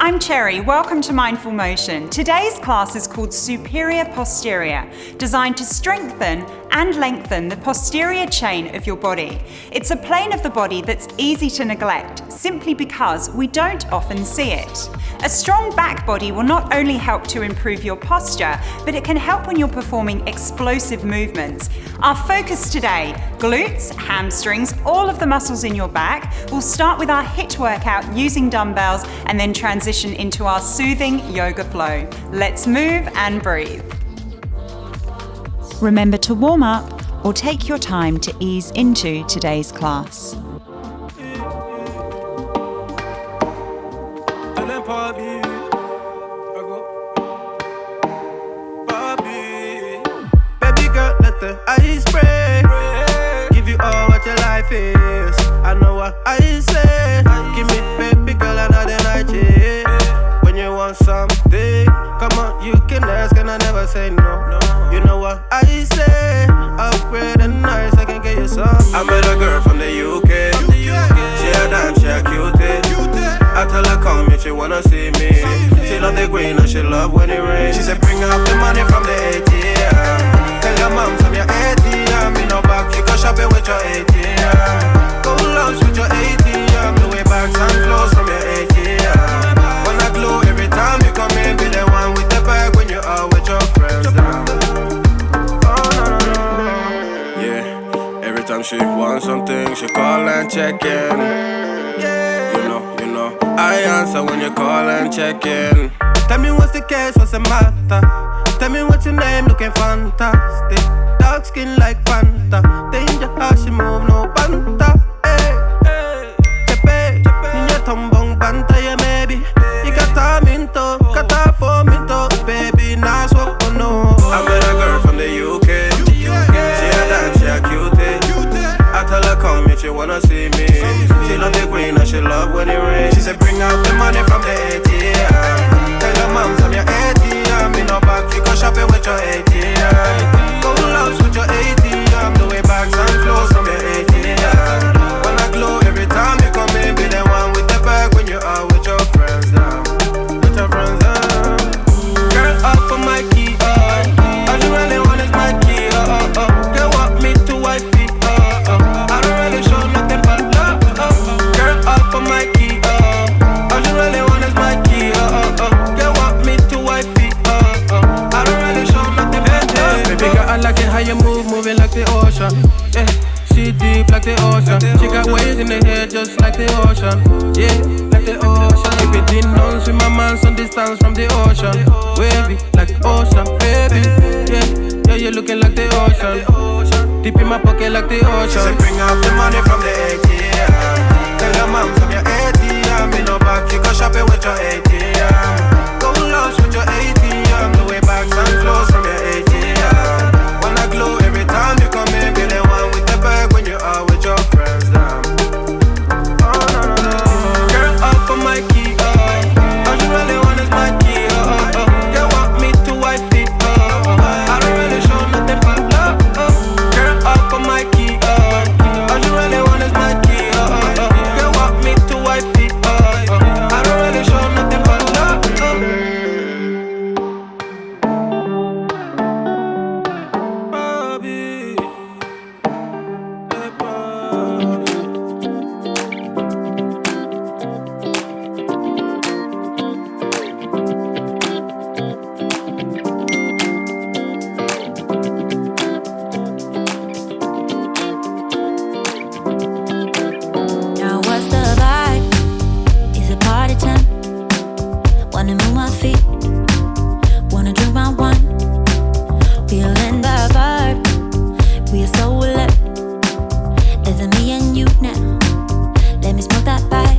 I'm Cherry, welcome to Mindful Motion. Today's class is called Superior Posterior, designed to strengthen and lengthen the posterior chain of your body. It's a plane of the body that's easy to neglect, simply because we don't often see it. A strong back body will not only help to improve your posture, but it can help when you're performing explosive movements. Our focus today, glutes, hamstrings, all of the muscles in your back. We'll start with our HIIT workout using dumbbells and then transition into our soothing yoga flow. Let's move and breathe. Remember to warm up or take your time to ease into today's class. Ice spray, give you all what your life is. I know what I say. Give me, baby girl, another night, yeah. When you want something, come on, you can ask and I never say no. You know what I say. Upgrade and nice, I can get you some. I met a girl from the UK. She a dime, she a cutie. I tell her come if she wanna see me. She love the green and she love when it rains. She said bring up the money from the ATM. Tell your mom from your ATM. Me no back, you go shopping with your ATM. Go lunch with your ATM. The way bags and clothes from your ATM. Wanna glow every time you come in. Be the one with the bag when you are with your friends now. Oh no, no, no. Yeah, every time she wants something, she call and check in. You know, I answer when you call and check in. Tell me what's the case, what's the matter? Tell me what's your name, looking fantastic. Dark skin like Fanta. Danger how she move, no banta. Hey, hey, Chepe, niña tombong banta, yeah, maybe. Ikata minto, kata for minto. Baby, nice walk, oh no. I met a girl from the UK. She a dance, she a cutie. I tell her come if she wanna see me. She love the green and she love when it rains. She said bring out the money from the ATM. Tell your mom I'm your ATM. Me no back, you go shopping with your ATM. Go lounge with your ATM. The way bags and clothes from your ATM. Wanna glow every time you come in. Be the one with the bag when you are with your friends now. With your friends now. Girl up for my key, all you really want is my key, Girl want me to wifey, I don't really show nothing but love, Girl up for my key, all you really want is my key, Girl want me to wifey, I don't really show nothing but love. Baby girl, I like it how you move, moving like the ocean. Yeah, she deep like the ocean. She got waves in the hair just like the ocean. Yeah, like the ocean. Keep it in nuns with my man, some distance from the ocean. Wavy like the ocean, baby. Yeah, you looking like the ocean. Deep in my pocket like the ocean. She said bring out the money from the ATM. Tell your mom from your ATM. Me no back, you go shopping with your ATM. Go lunch with your ATM. The way bags and clothes from your ATM. Wanna glow every time you come in. Be the one with the bag when you are with your friends now. Oh no, no, no. Girl up for my key, all you really want is my key, Girl want me to wifey, I don't really show nothing but love, Girl up for my key, all you really want is my key, Girl want me to wifey, I don't really show nothing but love, Bobby, Now what's the vibe? Is it party time? Wanna move my feet, wanna drink my wine. Feeling the vibe, we are so lit. It's me and you now, let me smoke that pipe.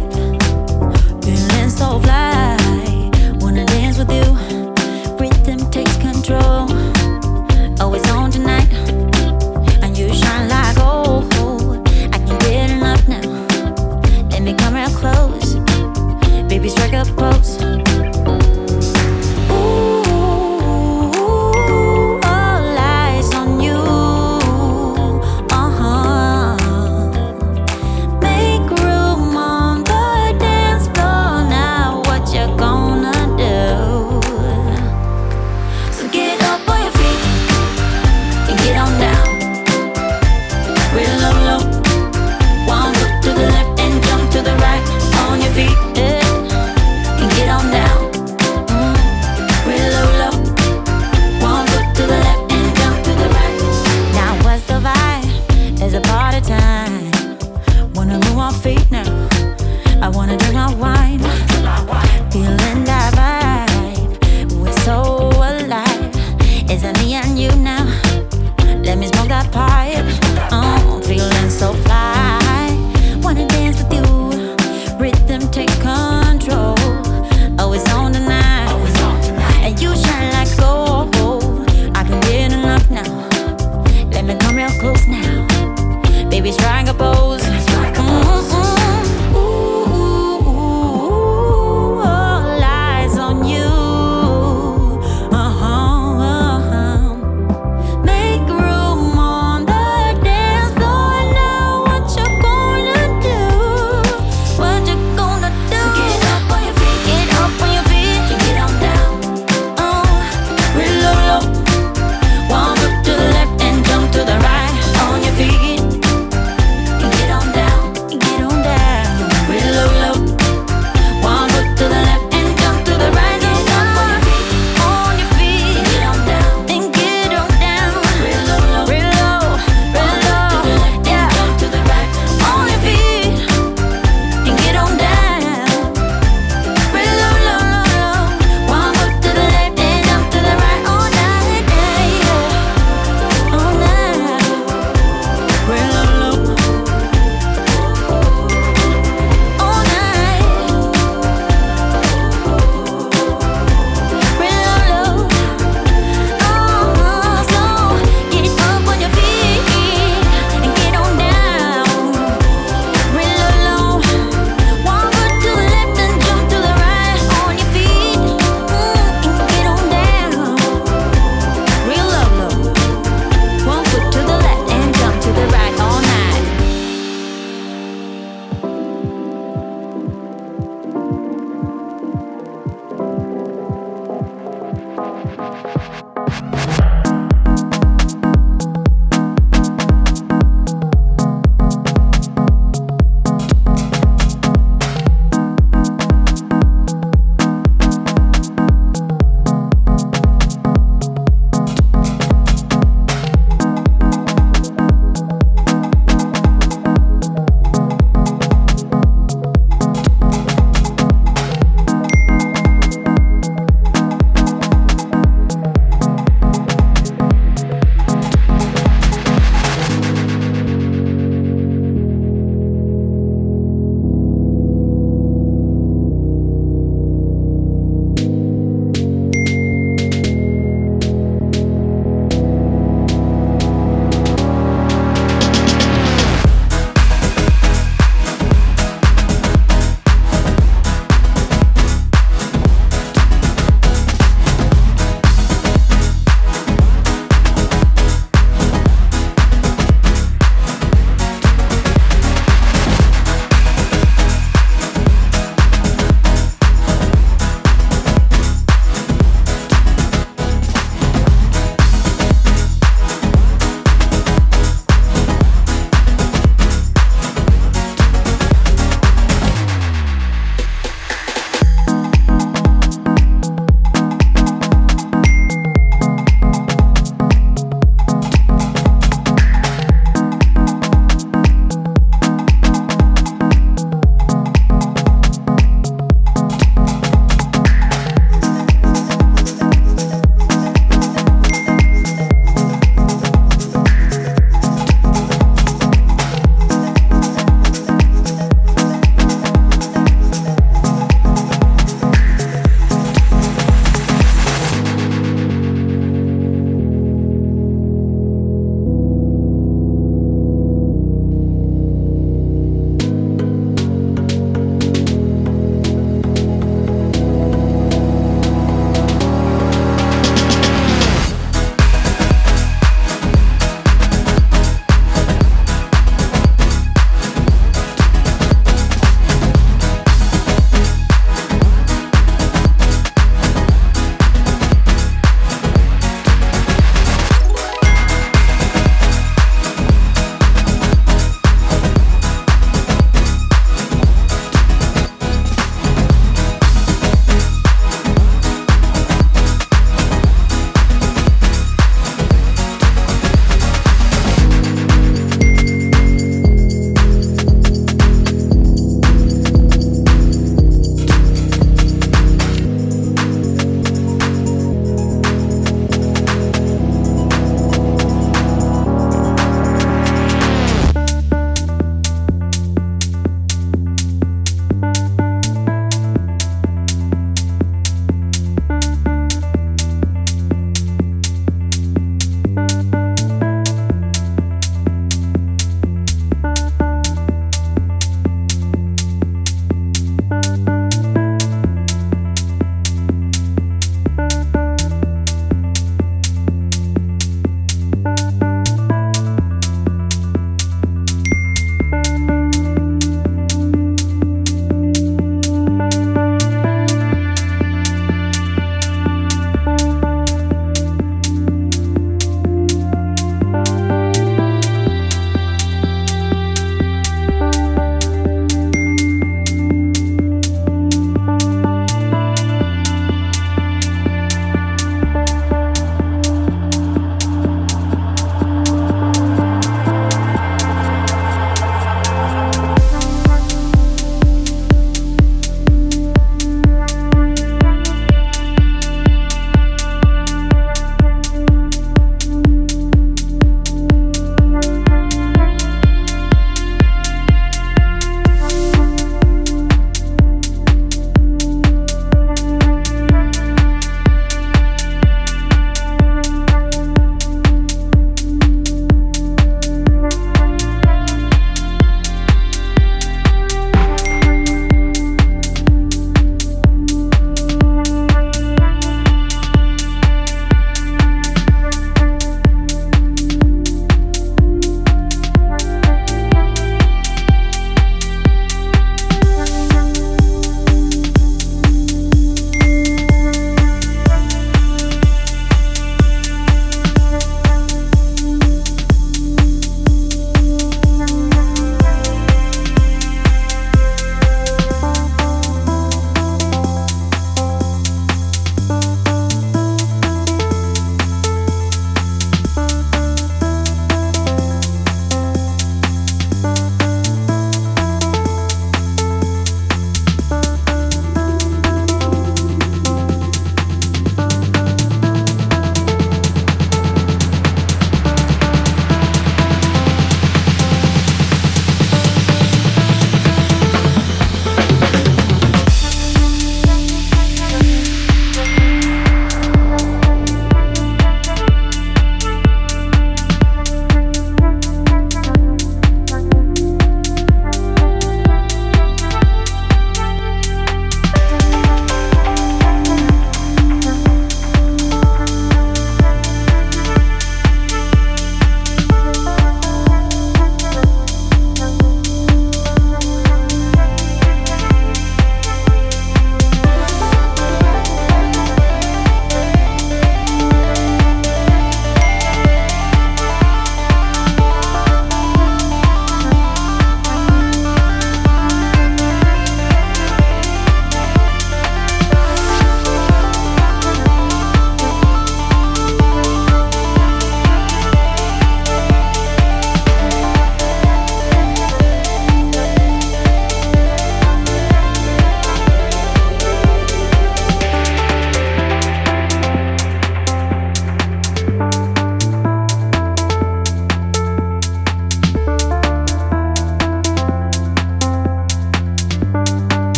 Feeling so fly, wanna dance with you. Rhythm takes control, always on tonight. And you shine like gold, I can't get enough now. Let me come real close, baby strike a pose. Ooh, all eyes on you, Make room on the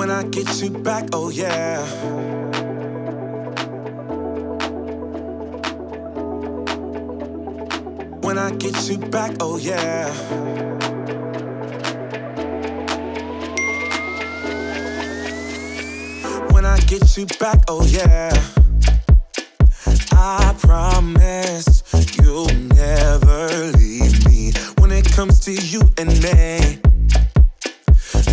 When I get you back, oh yeah. When I get you back, oh yeah. When I get you back, oh yeah. I promise you'll never leave me. When it comes to you and me,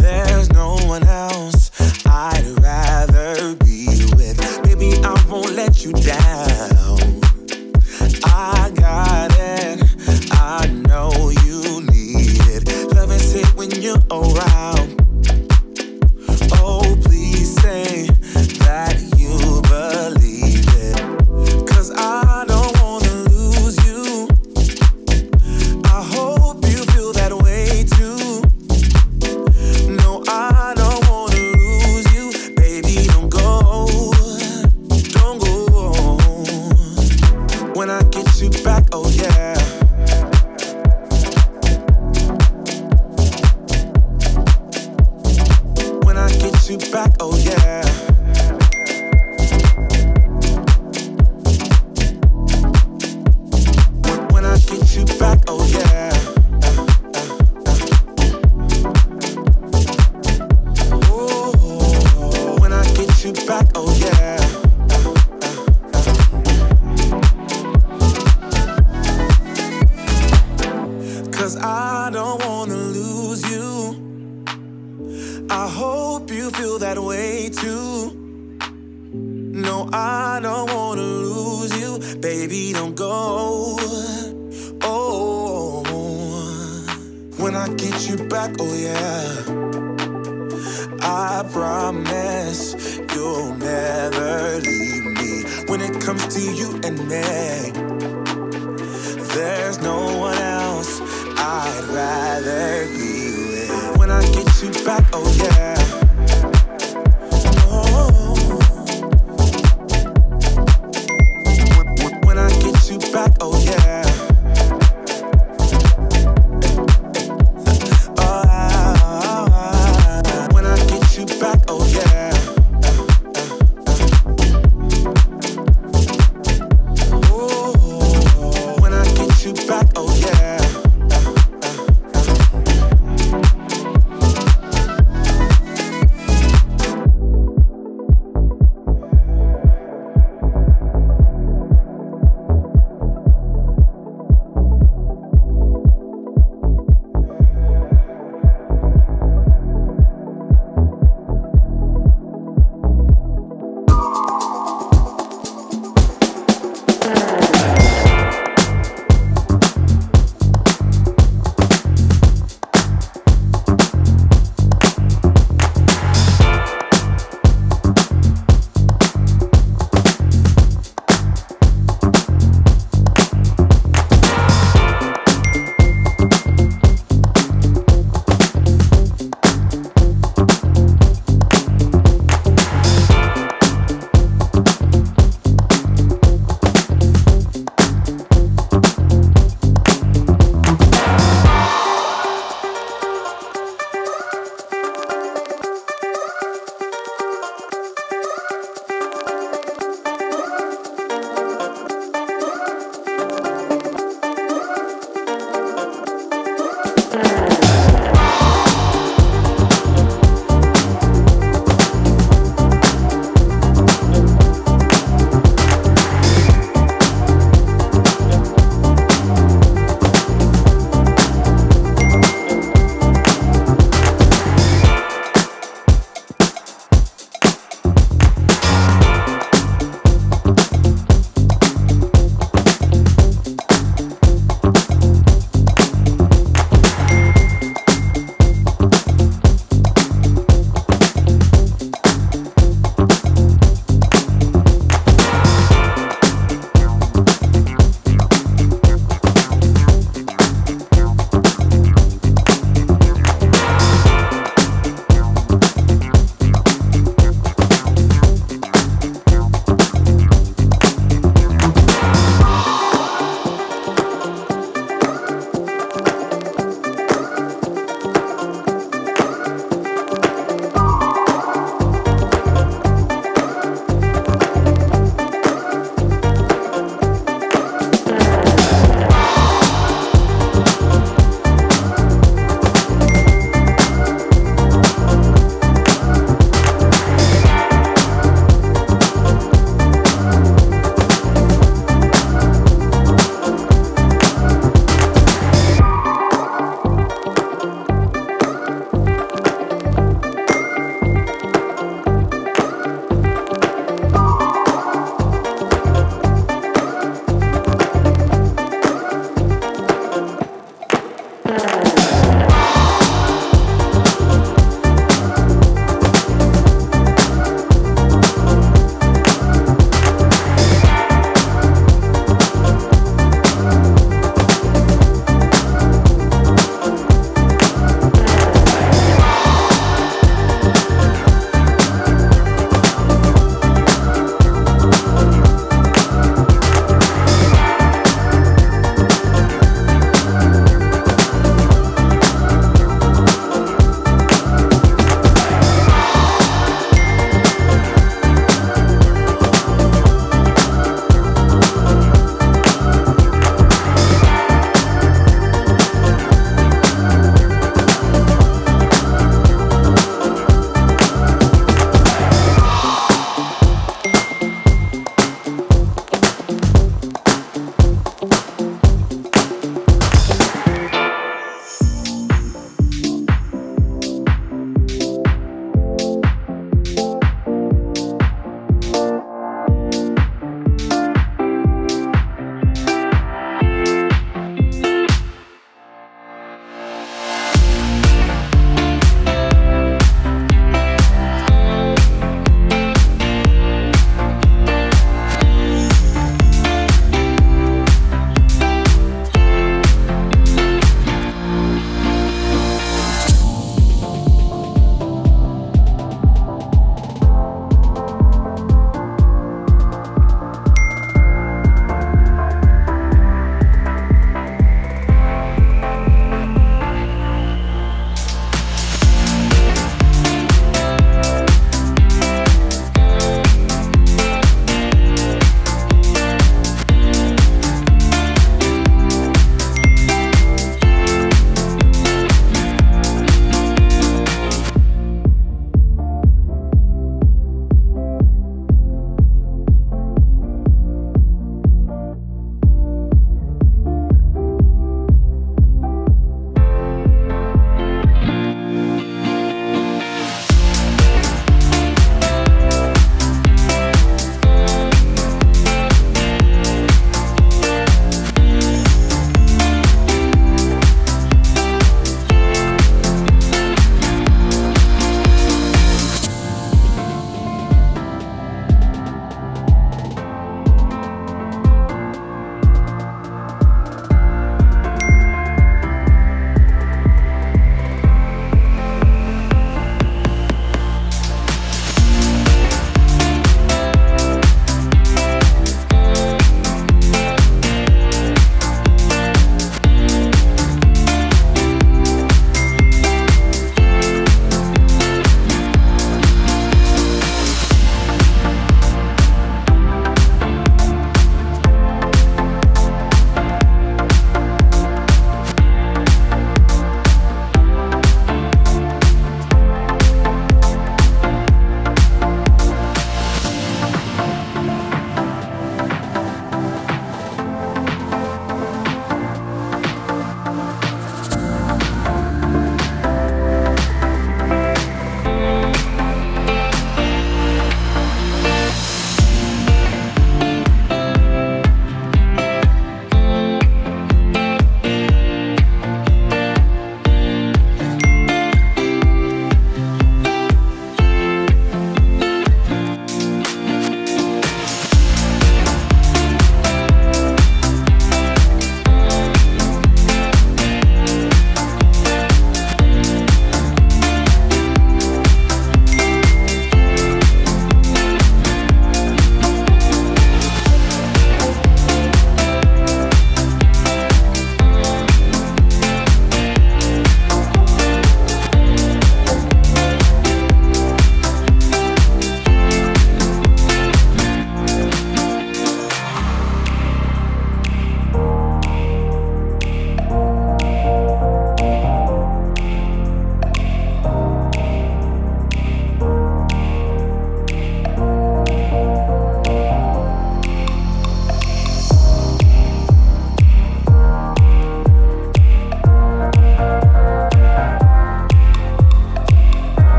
there's no one else I'd rather be with. Baby, I won't let you down. I got it, I know you need it. Love is hit when you're around. Oh, please say that you believe it. 'Cause I don't wanna lose you. I hope you feel that way too. No, I don't wanna lose you. Baby, don't go. Don't go. When I get you back, oh yeah. When I get you back, oh yeah. When I get you back, oh yeah. Oh, when I get you back, oh yeah. Cause I don't wanna lose you. I hope you feel that way too. No, I don't wanna lose you. Baby, don't go. Oh, when I get you back, oh yeah. I promise you'll never leave me. When it comes to you and me, there's no one else I'd rather be with. When I get you back, oh yeah. Oh. When I get you back, oh yeah. Oh, when I get you back, oh yeah. Oh, when I get you back, oh yeah.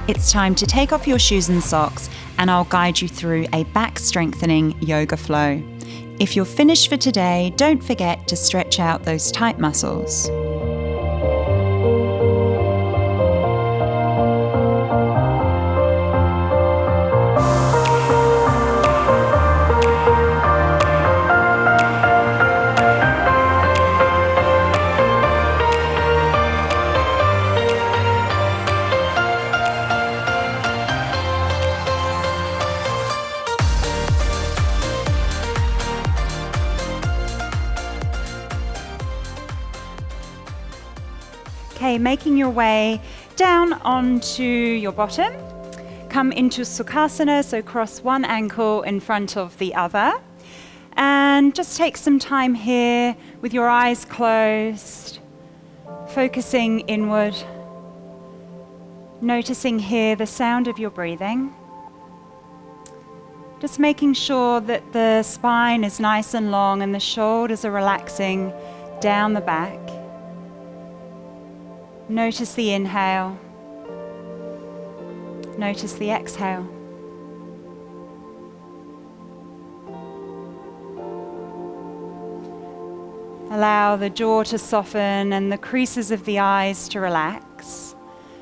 It's time to take off your shoes and socks and I'll guide you through a back strengthening yoga flow. If you're finished for today, don't forget to stretch out those tight muscles. Okay, making your way down onto your bottom. Come into Sukhasana, so cross one ankle in front of the other. And just take some time here with your eyes closed, focusing inward. Noticing here the sound of your breathing. Just making sure that the spine is nice and long and the shoulders are relaxing down the back. Notice the inhale. Notice the exhale. Allow the jaw to soften and the creases of the eyes to relax.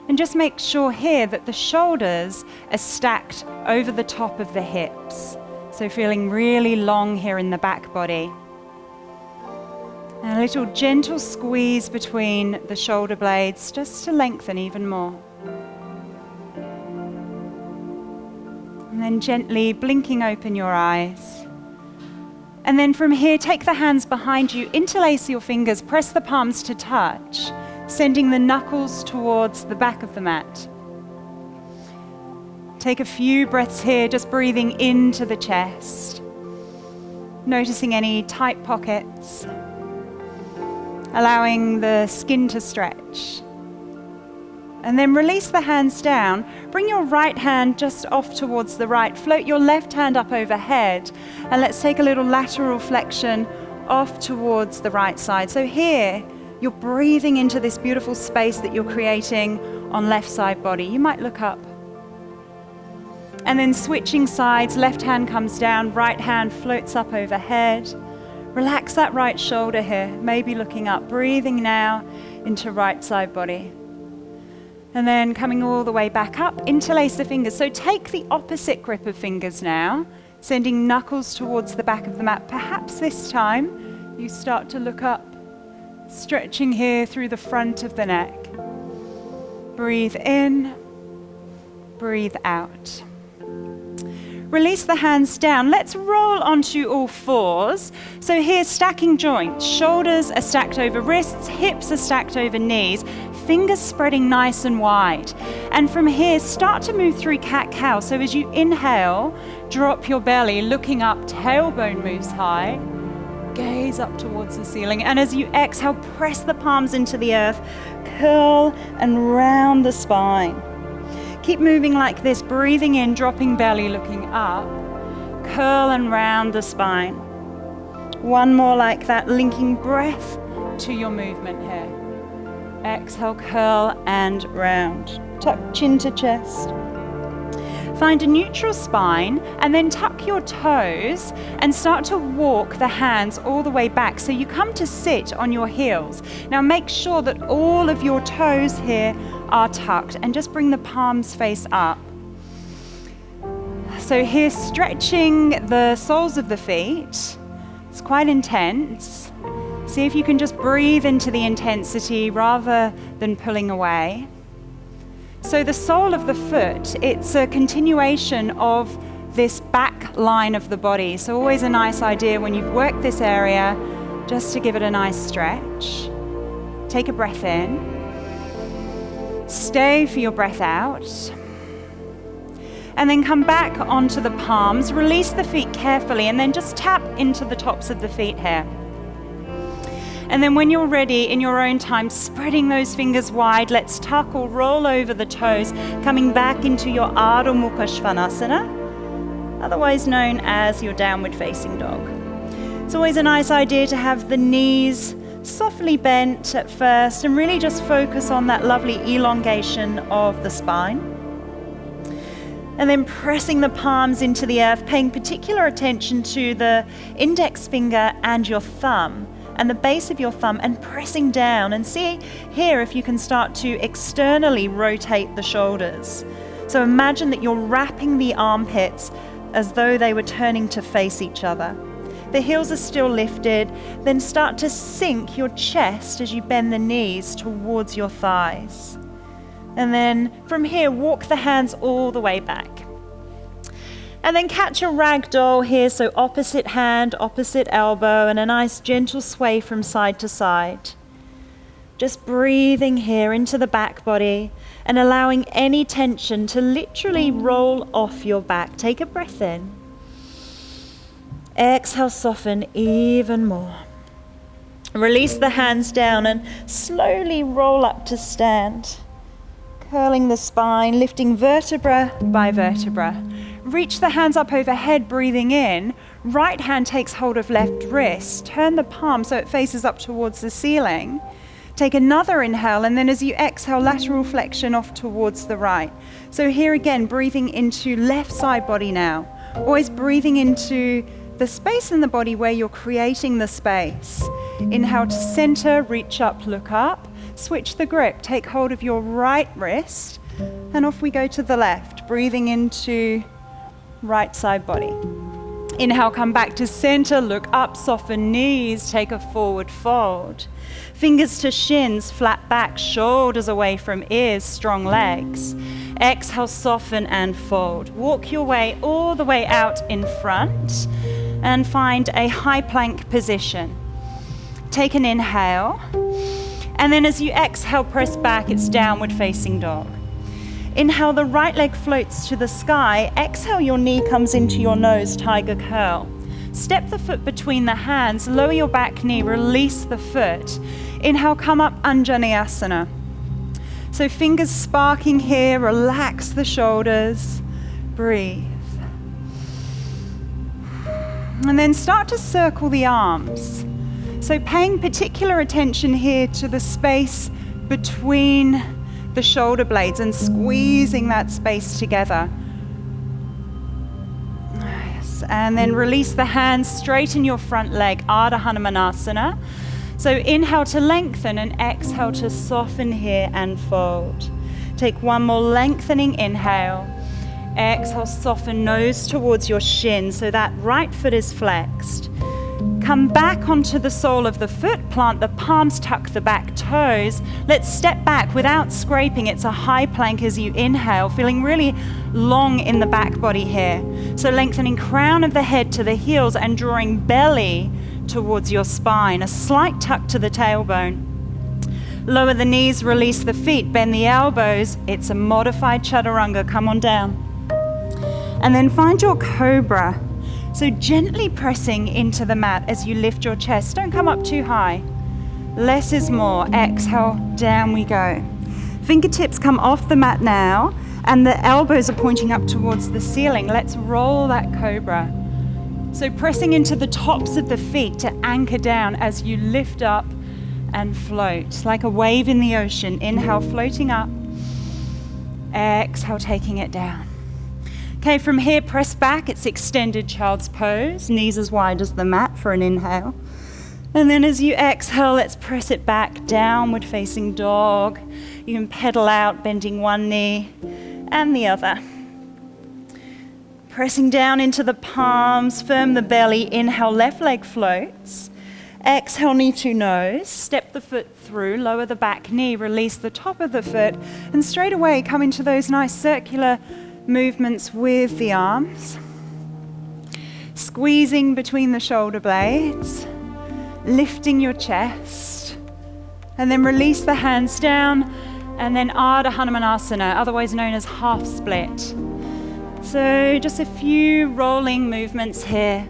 And just make sure here that the shoulders are stacked over the top of the hips. So feeling really long here in the back body. And a little gentle squeeze between the shoulder blades just to lengthen even more. And then gently blinking open your eyes. And then from here, take the hands behind you, interlace your fingers, press the palms to touch, sending the knuckles towards the back of the mat. Take a few breaths here, just breathing into the chest, noticing any tight pockets. Allowing the skin to stretch. And then release the hands down. Bring your right hand just off towards the right. Float your left hand up overhead. And let's take a little lateral flexion off towards the right side. So here, you're breathing into this beautiful space that you're creating on left side body. You might look up. And then switching sides, left hand comes down, right hand floats up overhead. Relax that right shoulder here, maybe looking up, breathing now into right side body. And then coming all the way back up, interlace the fingers. So take the opposite grip of fingers now, sending knuckles towards the back of the mat. Perhaps this time you start to look up, stretching here through the front of the neck. Breathe in, breathe out. Release the hands down. Let's roll onto all fours. So here, stacking joints. Shoulders are stacked over wrists, hips are stacked over knees, fingers spreading nice and wide. And from here, start to move through cat-cow. So as you inhale, drop your belly, looking up, tailbone moves high. Gaze up towards the ceiling. And as you exhale, press the palms into the earth, curl and round the spine. Keep moving like this, breathing in, dropping belly, looking up. Curl and round the spine. One more like that, linking breath to your movement here. Exhale, curl and round. Tuck chin to chest. Find a neutral spine and then tuck your toes and start to walk the hands all the way back. So you come to sit on your heels. Now make sure that all of your toes here are tucked and just bring the palms face up. So here, stretching the soles of the feet. It's quite intense. See if you can just breathe into the intensity rather than pulling away. So the sole of the foot, it's a continuation of this back line of the body. So always a nice idea when you've worked this area, just to give it a nice stretch. Take a breath in. Stay for your breath out. And then come back onto the palms. Release the feet carefully and then just tap into the tops of the feet here. And then when you're ready, in your own time, spreading those fingers wide, let's tuck or roll over the toes, coming back into your Ardha Mukha Svanasana, otherwise known as your downward facing dog. It's always a nice idea to have the knees softly bent at first and really just focus on that lovely elongation of the spine. And then pressing the palms into the earth, paying particular attention to the index finger and your thumb and the base of your thumb, and pressing down, and see here if you can start to externally rotate the shoulders. So imagine that you're wrapping the armpits as though they were turning to face each other. The heels are still lifted. Then start to sink your chest as you bend the knees towards your thighs. And then from here, walk the hands all the way back. And then catch a ragdoll here, so opposite hand, opposite elbow, and a nice gentle sway from side to side. Just breathing here into the back body and allowing any tension to literally roll off your back. Take a breath in. Exhale, soften even more. Release the hands down and slowly roll up to stand. Curling the spine, lifting vertebra by vertebra. Reach the hands up overhead, breathing in. Right hand takes hold of left wrist. Turn the palm so it faces up towards the ceiling. Take another inhale, and then as you exhale, lateral flexion off towards the right. So here again, breathing into left side body now. Always breathing into the space in the body where you're creating the space. Inhale to center, reach up, look up. Switch the grip, take hold of your right wrist, and off we go to the left, breathing into right side body. Inhale, come back to center, look up, soften knees, take a forward fold. Fingers to shins, flat back, shoulders away from ears, strong legs. Exhale, soften and fold. Walk your way all the way out in front and find a high plank position. Take an inhale, and then as you exhale, press back, it's downward facing dog. Inhale, the right leg floats to the sky. Exhale, your knee comes into your nose, tiger curl. Step the foot between the hands, lower your back knee, release the foot. Inhale, come up, Anjaneyasana. So fingers sparking here, relax the shoulders, breathe. And then start to circle the arms. So paying particular attention here to the space between the shoulder blades and squeezing that space together. Yes. And then release the hands, straighten your front leg, Ardha Hanumanasana. So inhale to lengthen and exhale to soften here and fold. Take one more lengthening inhale. Exhale, soften, nose towards your shin so that right foot is flexed. Come back onto the sole of the foot, plant the palms, tuck the back toes. Let's step back without scraping. It's a high plank as you inhale, feeling really long in the back body here. So lengthening crown of the head to the heels and drawing belly towards your spine. A slight tuck to the tailbone. Lower the knees, release the feet, bend the elbows. It's a modified chaturanga. Come on down. And then find your cobra. So gently pressing into the mat as you lift your chest. Don't come up too high. Less is more. Exhale, down we go. Fingertips come off the mat now, and the elbows are pointing up towards the ceiling. Let's roll that cobra. So pressing into the tops of the feet to anchor down as you lift up and float. Like a wave in the ocean. Inhale, floating up. Exhale, taking it down. Okay, from here, press back. It's extended child's pose. Knees as wide as the mat for an inhale. And then as you exhale, let's press it back, downward facing dog. You can pedal out, bending one knee and the other. Pressing down into the palms, firm the belly. Inhale, left leg floats. Exhale, knee to nose. Step the foot through, lower the back knee, release the top of the foot, and straight away come into those nice circular movements with the arms. Squeezing between the shoulder blades, lifting your chest, and then release the hands down, and then Ardha Hanumanasana, otherwise known as half split. So just a few rolling movements here.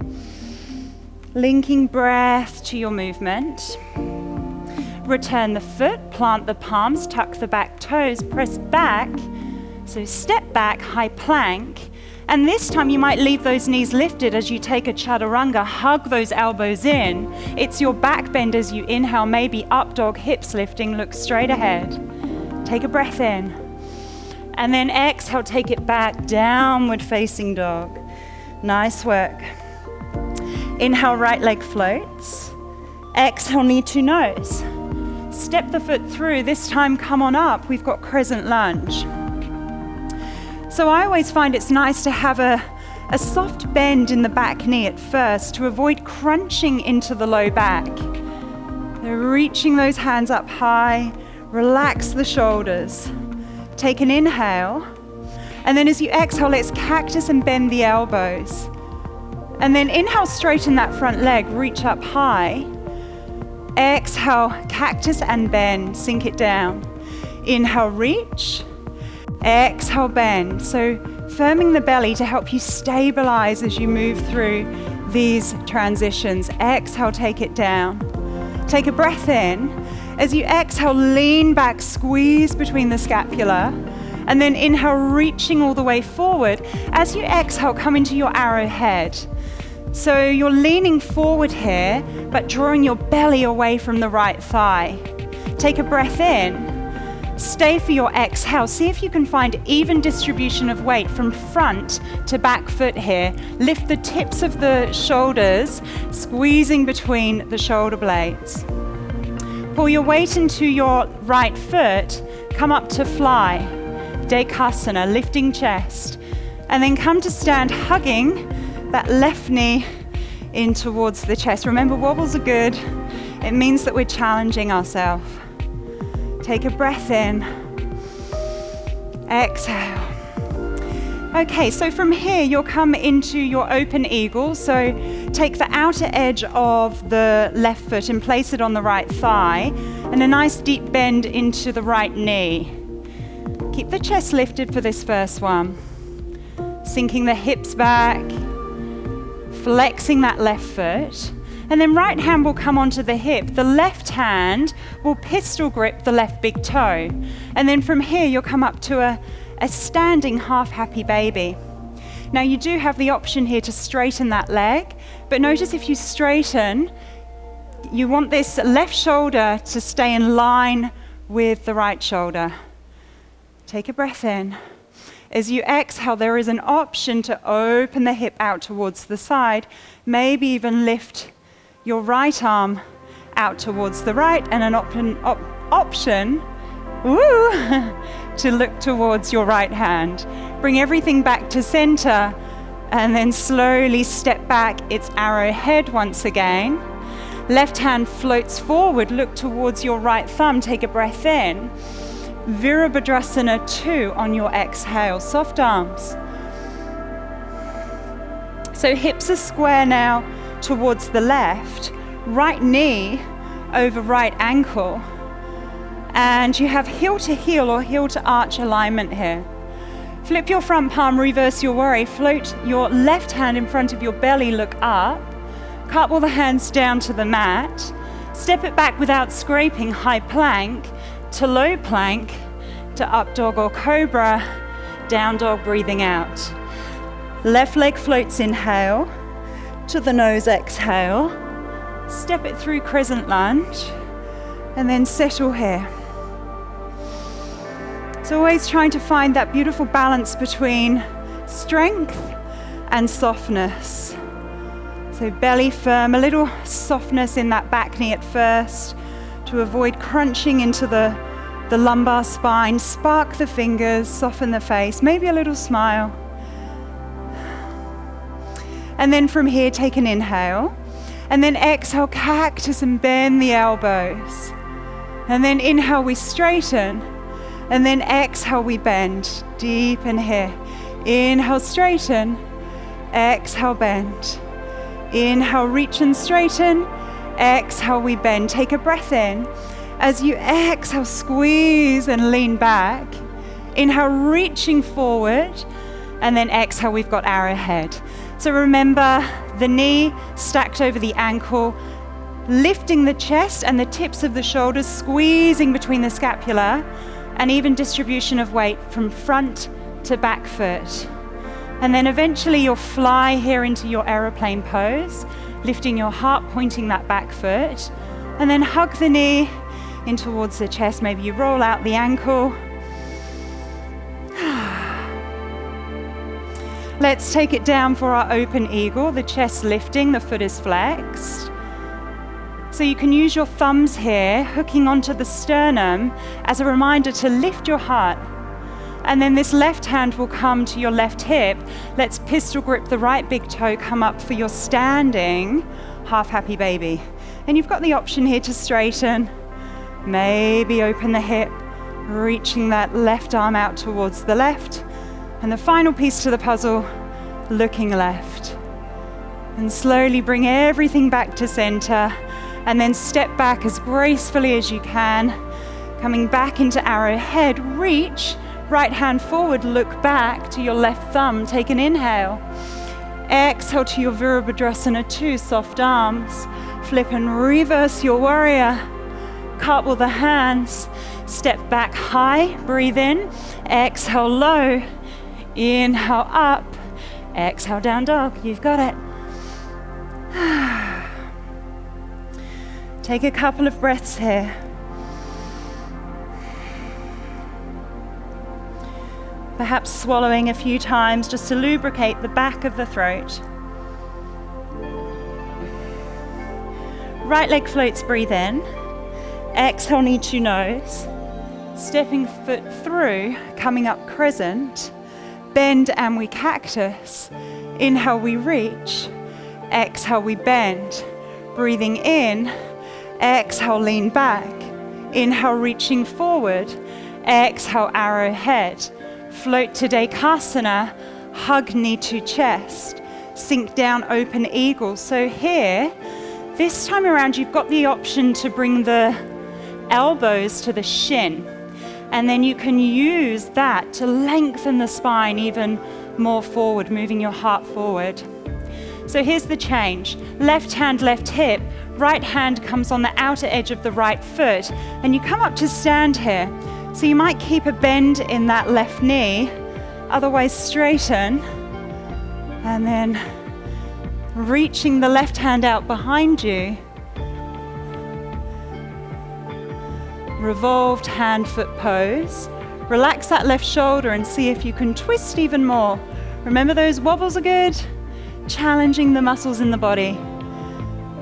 Linking breath to your movement. Return the foot, plant the palms, tuck the back toes, press back. So step back, high plank. And this time you might leave those knees lifted as you take a chaturanga. Hug those elbows in. It's your back bend as you inhale, maybe up dog, hips lifting, look straight ahead. Take a breath in. And then exhale, take it back, downward facing dog. Nice work. Inhale, right leg floats. Exhale, knee to nose. Step the foot through. This time, come on up. We've got crescent lunge. So I always find it's nice to have a soft bend in the back knee at first to avoid crunching into the low back. Reaching those hands up high. Relax the shoulders. Take an inhale. And then as you exhale, let's cactus and bend the elbows. And then inhale, straighten that front leg, reach up high. Exhale, cactus and bend, sink it down. Inhale, reach. Exhale, bend. So firming the belly to help you stabilize as you move through these transitions. Exhale, take it down. Take a breath in. As you exhale, lean back, squeeze between the scapula. And then inhale, reaching all the way forward. As you exhale, come into your arrowhead. So you're leaning forward here, but drawing your belly away from the right thigh. Take a breath in. Stay for your exhale. See if you can find even distribution of weight from front to back foot here. Lift the tips of the shoulders, squeezing between the shoulder blades. Pull your weight into your right foot. Come up to fly. Dekasana, lifting chest. And then come to stand, hugging that left knee in towards the chest. Remember, wobbles are good. It means that we're challenging ourselves. Take a breath in. Exhale. Okay, so from here, you'll come into your open eagle. So take the outer edge of the left foot and place it on the right thigh, and a nice deep bend into the right knee. Keep the chest lifted for this first one. Sinking the hips back, flexing that left foot. And then right hand will come onto the hip. The left hand will pistol grip the left big toe. And then from here, you'll come up to a standing half happy baby. Now you do have the option here to straighten that leg, but notice if you straighten, you want this left shoulder to stay in line with the right shoulder. Take a breath in. As you exhale, there is an option to open the hip out towards the side, maybe even lift your right arm out towards the right, and an option to look towards your right hand. Bring everything back to center, and then slowly step back. It's arrowhead once again. Left hand floats forward, look towards your right thumb, take a breath in. Virabhadrasana 2 on your exhale, soft arms. So hips are square now towards the left, right knee over right ankle, and you have heel to heel or heel to arch alignment here. Flip your front palm, reverse your worry, float your left hand in front of your belly, look up, cartwheel the hands down to the mat, step it back without scraping, high plank to low plank to up dog or cobra, down dog, breathing out. Left leg floats, inhale, to the nose, exhale, step it through crescent lunge, and then settle here. So always trying to find that beautiful balance between strength and softness. So belly firm, a little softness in that back knee at first to avoid crunching into the lumbar spine. Spark the fingers, soften the face, maybe a little smile. And then from here, take an inhale. And then exhale, cactus and bend the elbows. And then inhale, we straighten. And then exhale, we bend. Deep in here. Inhale, straighten. Exhale, bend. Inhale, reach and straighten. Exhale, we bend. Take a breath in. As you exhale, squeeze and lean back. Inhale, reaching forward. And then exhale, we've got arrowhead. So remember, the knee stacked over the ankle, lifting the chest and the tips of the shoulders, squeezing between the scapula, and even distribution of weight from front to back foot. And then eventually you'll fly here into your aeroplane pose, lifting your heart, pointing that back foot, and then hug the knee in towards the chest. Maybe you roll out the ankle. Let's take it down for our open eagle, the chest lifting, the foot is flexed. So you can use your thumbs here, hooking onto the sternum as a reminder to lift your heart. And then this left hand will come to your left hip. Let's pistol grip the right big toe, come up for your standing half happy baby. And you've got the option here to straighten, maybe open the hip, reaching that left arm out towards the left. And the final piece to the puzzle, looking left. And slowly bring everything back to center, and then step back as gracefully as you can, coming back into arrowhead, reach, right hand forward, look back to your left thumb, take an inhale. Exhale to your Virabhadrasana 2, soft arms. Flip and reverse your warrior. Cartwheel the hands, step back high, breathe in, exhale low. Inhale up, exhale down dog, you've got it. Take a couple of breaths here. Perhaps swallowing a few times just to lubricate the back of the throat. Right leg floats, breathe in. Exhale, knee to nose. Stepping foot through, coming up crescent. Bend and we cactus. Inhale, we reach. Exhale, we bend. Breathing in. Exhale, lean back. Inhale, reaching forward. Exhale, arrowhead. Float to Dekasana. Hug knee to chest. Sink down, open eagle. So here, this time around, you've got the option to bring the elbows to the shin. And then you can use that to lengthen the spine even more forward, moving your heart forward. So here's the change. Left hand, left hip. Right hand comes on the outer edge of the right foot. And you come up to stand here. So you might keep a bend in that left knee. Otherwise, straighten. And then reaching the left hand out behind you. Revolved hand-foot pose. Relax that left shoulder and see if you can twist even more. Remember, those wobbles are good. Challenging the muscles in the body.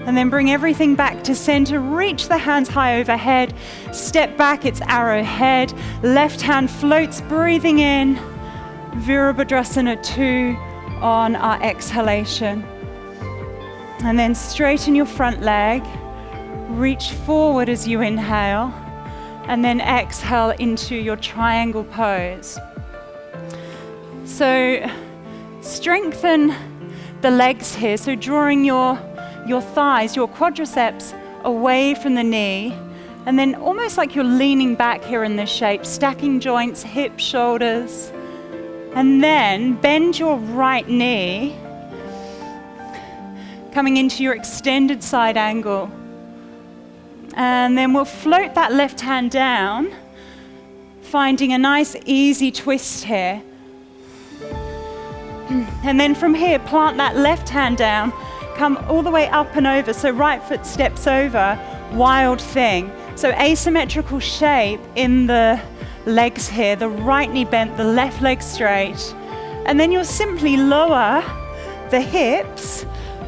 And then bring everything back to center. Reach the hands high overhead. Step back, it's arrowhead. Left hand floats, breathing in. Virabhadrasana 2 on our exhalation. And then straighten your front leg. Reach forward as you inhale. And then exhale into your triangle pose. So strengthen the legs here. So drawing your thighs, your quadriceps away from the knee. And then almost like you're leaning back here in this shape, stacking joints, hips, shoulders. And then bend your right knee, coming into your extended side angle. And then we'll float that left hand down, finding a nice easy twist here. And then from here, plant that left hand down, come all the way up and over. So right foot steps over, wild thing. So asymmetrical shape in the legs here, the right knee bent, the left leg straight. And then you'll simply lower the hips.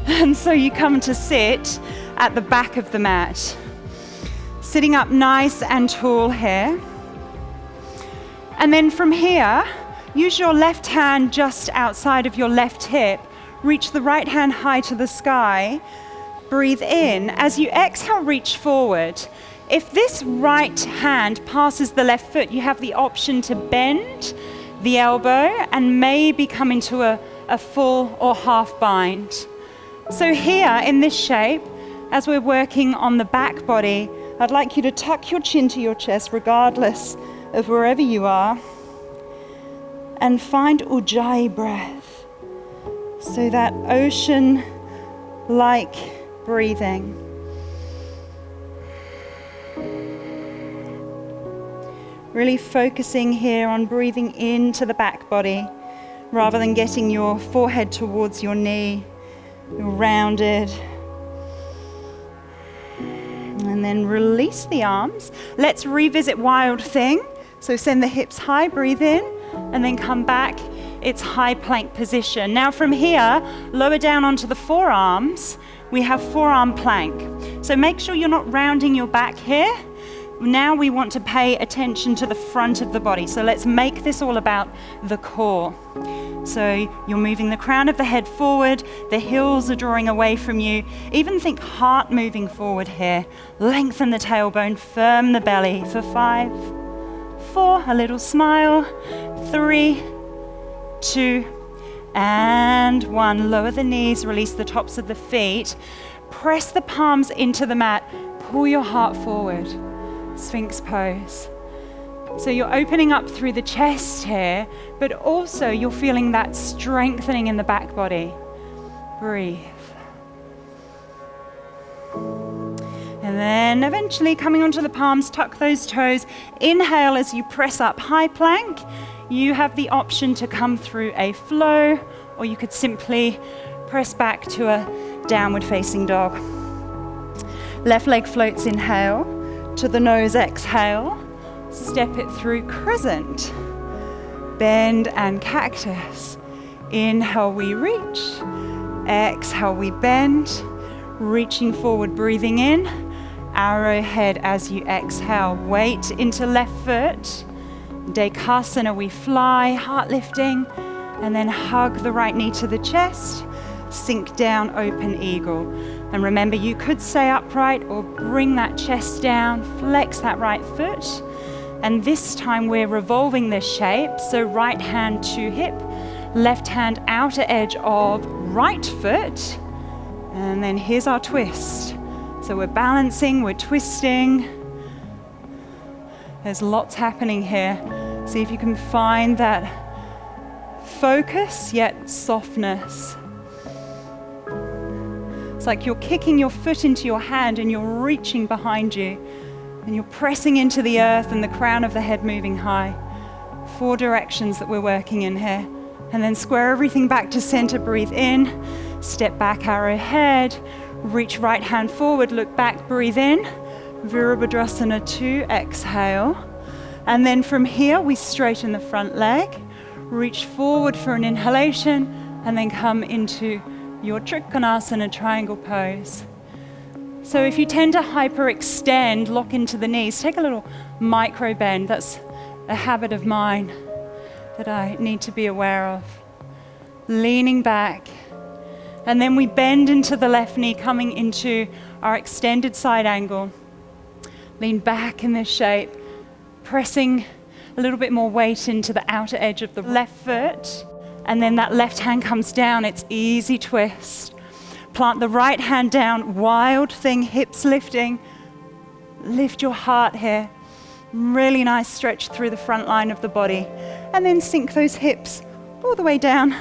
And so you come to sit at the back of the mat. Sitting up nice and tall here. And then from here, use your left hand just outside of your left hip. Reach the right hand high to the sky. Breathe in. As you exhale, reach forward. If this right hand passes the left foot, you have the option to bend the elbow and maybe come into a full or half bind. So here in this shape, as we're working on the back body, I'd like you to tuck your chin to your chest regardless of wherever you are, and find Ujjayi breath. So that ocean-like breathing. Really focusing here on breathing into the back body rather than getting your forehead towards your knee. You're rounded. And then release the arms. Let's revisit wild thing. So send the hips high, breathe in, and then come back its high plank position. Now from here, lower down onto the forearms, we have forearm plank. So make sure you're not rounding your back here. Now we want to pay attention to the front of the body. So let's make this all about the core. So you're moving the crown of the head forward, the heels are drawing away from you. Even think heart moving forward here. Lengthen the tailbone, firm the belly for 5, 4, a little smile, 3, 2, and 1. Lower the knees, release the tops of the feet. Press the palms into the mat, pull your heart forward. Sphinx pose. So you're opening up through the chest here, but also you're feeling that strengthening in the back body. Breathe. And then eventually coming onto the palms, tuck those toes. Inhale as you press up, high plank. You have the option to come through a flow, or you could simply press back to a downward facing dog. Left leg floats, inhale. To the nose, exhale. Step it through crescent. Bend and cactus. Inhale, we reach. Exhale, we bend. Reaching forward, breathing in. Arrowhead as you exhale. Weight into left foot. Dekasana, we fly, heart lifting. And then hug the right knee to the chest. Sink down, open eagle. And remember, you could stay upright or bring that chest down, flex that right foot. And this time we're revolving this shape. So right hand to hip, left hand outer edge of right foot. And then here's our twist. So we're balancing, we're twisting. There's lots happening here. See if you can find that focus yet softness. It's like you're kicking your foot into your hand and you're reaching behind you. And you're pressing into the earth and the crown of the head moving high. 4 directions that we're working in here. And then square everything back to center, breathe in. Step back, arrowhead. Reach right hand forward, look back, breathe in. Virabhadrasana 2, exhale. And then from here, we straighten the front leg. Reach forward for an inhalation. And then come into your Trikonasana triangle pose. So if you tend to hyperextend, lock into the knees, take a little micro bend. That's a habit of mine that I need to be aware of. Leaning back. And then we bend into the left knee, coming into our extended side angle. Lean back in this shape, pressing a little bit more weight into the outer edge of the left foot. And then that left hand comes down, it's easy twist. Plant the right hand down, wild thing, hips lifting. Lift your heart here. Really nice stretch through the front line of the body. And then sink those hips all the way down,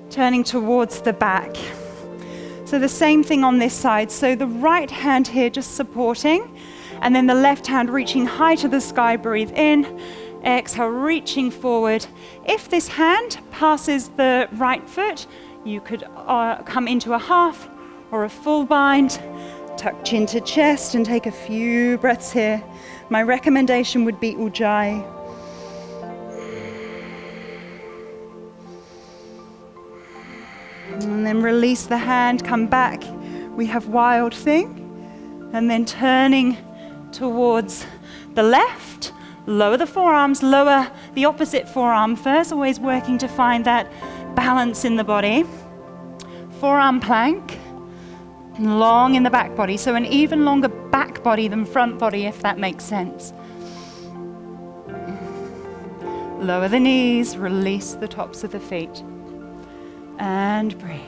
turning towards the back. So the same thing on this side. So the right hand here just supporting, and then the left hand reaching high to the sky, breathe in. Exhale, reaching forward. If this hand passes the right foot, you could come into a half or a full bind. Tuck chin to chest and take a few breaths here. My recommendation would be Ujjayi. And then release the hand, come back. We have wild thing. And then turning towards the left. Lower the forearms, lower the opposite forearm first, always working to find that balance in the body. Forearm plank, long in the back body, so an even longer back body than front body, if that makes sense. Lower the knees, release the tops of the feet, and breathe.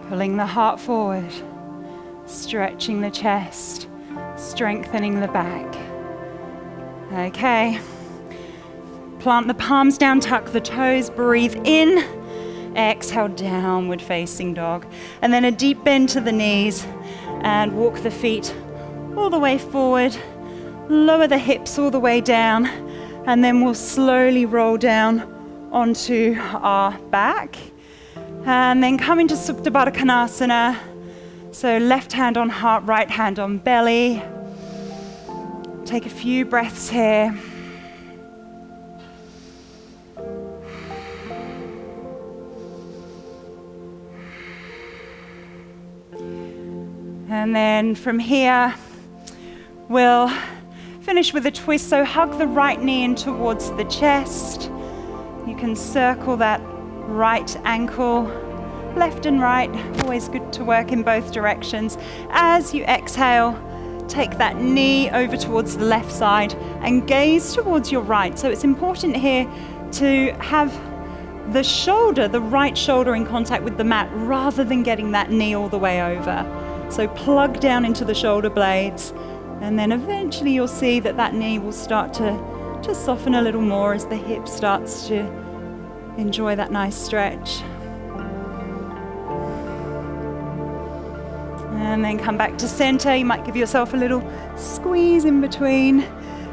Pulling the heart forward, stretching the chest, strengthening the back. Okay, plant the palms down, tuck the toes, breathe in, exhale, downward facing dog. And then a deep bend to the knees and walk the feet all the way forward, lower the hips all the way down, and then we'll slowly roll down onto our back. And then come into Supta Baddha Konasana. So left hand on heart, right hand on belly. Take a few breaths here. And then from here, we'll finish with a twist. So hug the right knee in towards the chest. You can circle that right ankle, left and right. Always good to work in both directions. As you exhale, take that knee over towards the left side and gaze towards your right. So it's important here to have the shoulder, the right shoulder in contact with the mat rather than getting that knee all the way over. So plug down into the shoulder blades, and then eventually you'll see that that knee will start to soften a little more as the hip starts to enjoy that nice stretch. And then come back to center. You might give yourself a little squeeze in between,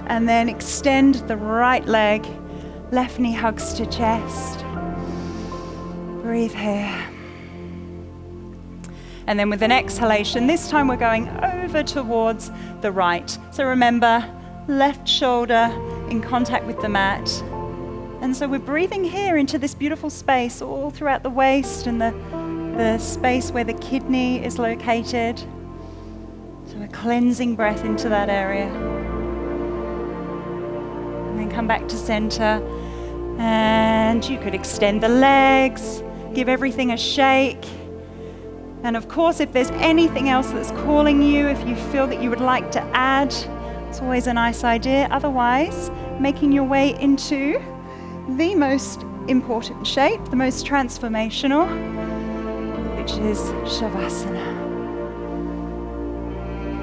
and then extend the right leg. Left knee hugs to chest. Breathe here. And then with an exhalation, this time we're going over towards the right. So remember, left shoulder in contact with the mat. And so we're breathing here into this beautiful space all throughout the waist and the space where the kidney is located. So a cleansing breath into that area. And then come back to center. And you could extend the legs, give everything a shake. And of course, if there's anything else that's calling you, if you feel that you would like to add, it's always a nice idea. Otherwise, making your way into the most important shape, the most transformational, which is Shavasana.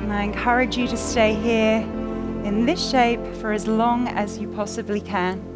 And I encourage you to stay here in this shape for as long as you possibly can.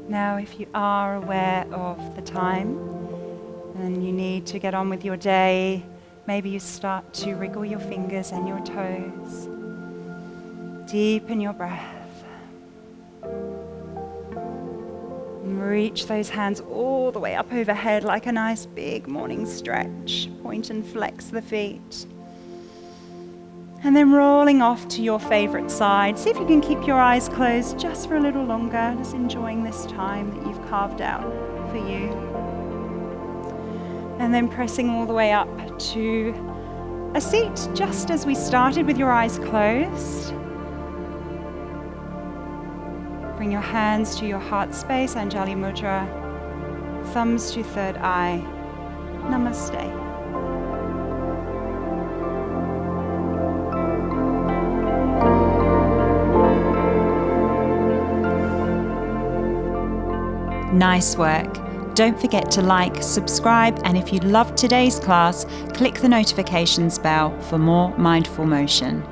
Now, if you are aware of the time and you need to get on with your day, maybe you start to wriggle your fingers and your toes. Deepen your breath. And reach those hands all the way up overhead like a nice big morning stretch. Point and flex the feet. And then rolling off to your favorite side. See if you can keep your eyes closed just for a little longer, just enjoying this time that you've carved out for you. And then pressing all the way up to a seat, just as we started with your eyes closed. Bring your hands to your heart space, Anjali Mudra, thumbs to third eye. Namaste. Nice work. Don't forget to like, subscribe, and if you loved today's class, click the notifications bell for more mindful motion.